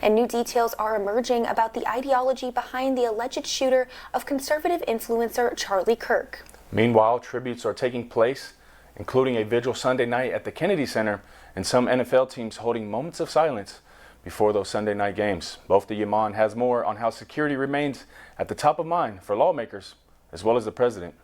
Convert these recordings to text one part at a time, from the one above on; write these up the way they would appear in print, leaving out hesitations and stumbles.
And new details are emerging about the ideology behind the alleged shooter of conservative influencer Charlie Kirk. Meanwhile, tributes are taking place, including a vigil Sunday night at the Kennedy Center and some NFL teams holding moments of silence before those Sunday night games. Both the Yaman has more on how security remains at the top of mind for lawmakers as well as the president.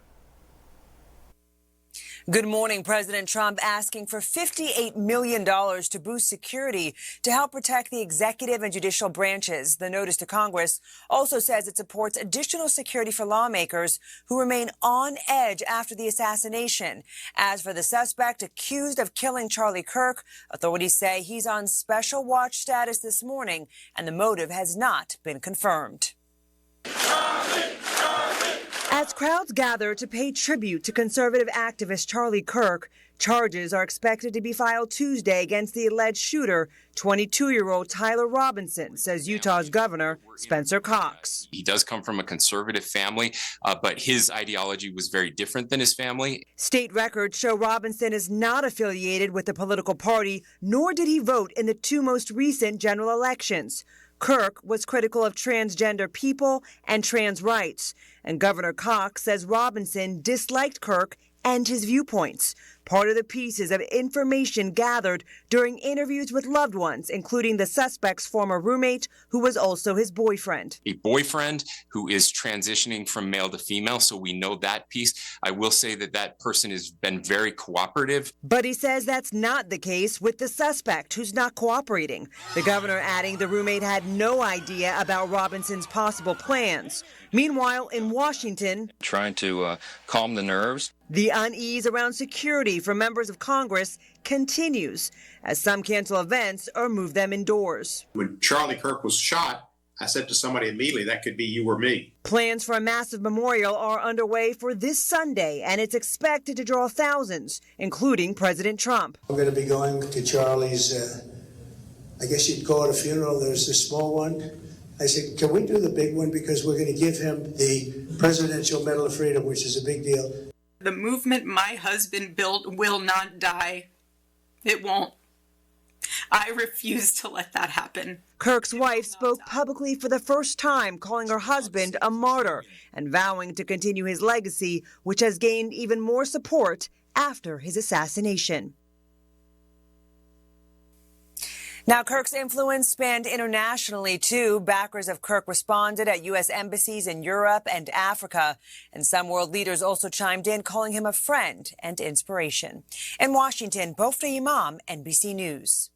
Good morning. President Trump asking for $58 million to boost security to help protect the executive and judicial branches. The notice to Congress also says it supports additional security for lawmakers who remain on edge after the assassination. As for the suspect accused of killing Charlie Kirk, authorities say he's on special watch status this morning, and the motive has not been confirmed. As crowds gather to pay tribute to conservative activist Charlie Kirk, charges are expected to be filed Tuesday against the alleged shooter, 22-year-old Tyler Robinson, says Utah's Governor Spencer Cox. He does come from a conservative family, but his ideology was very different than his family. State records show Robinson is not affiliated with the political party, nor did he vote in the two most recent general elections. Kirk was critical of transgender people and trans rights, and Governor Cox says Robinson disliked Kirk and his viewpoints. Part of the pieces of information gathered during interviews with loved ones, including the suspect's former roommate, who was also his boyfriend. A boyfriend who is transitioning from male to female, so we know that piece. I will say that that person has been very cooperative. But he says that's not the case with the suspect, who's not cooperating. The governor adding the roommate had no idea about Robinson's possible plans. Meanwhile, in Washington, trying to calm the nerves. The unease around security for members of Congress continues as some cancel events or move them indoors. When Charlie Kirk was shot, I said to somebody immediately, that could be you or me. Plans for a massive memorial are underway for this Sunday, and it's expected to draw thousands, including President Trump. I'm going to be going to Charlie's, I guess you'd call it a funeral. There's the small one. I said, can we do the big one? Because we're going to give him the Presidential Medal of Freedom, which is a big deal. The movement my husband built will not die. It won't. I refuse to let that happen. Kirk's wife spoke publicly for the first time, calling her husband a martyr and vowing to continue his legacy, which has gained even more support after his assassination. Now, Kirk's influence spanned internationally, too. Backers of Kirk responded at U.S. embassies in Europe and Africa. And some world leaders also chimed in, calling him a friend and inspiration. In Washington, Bofta Imam, NBC News.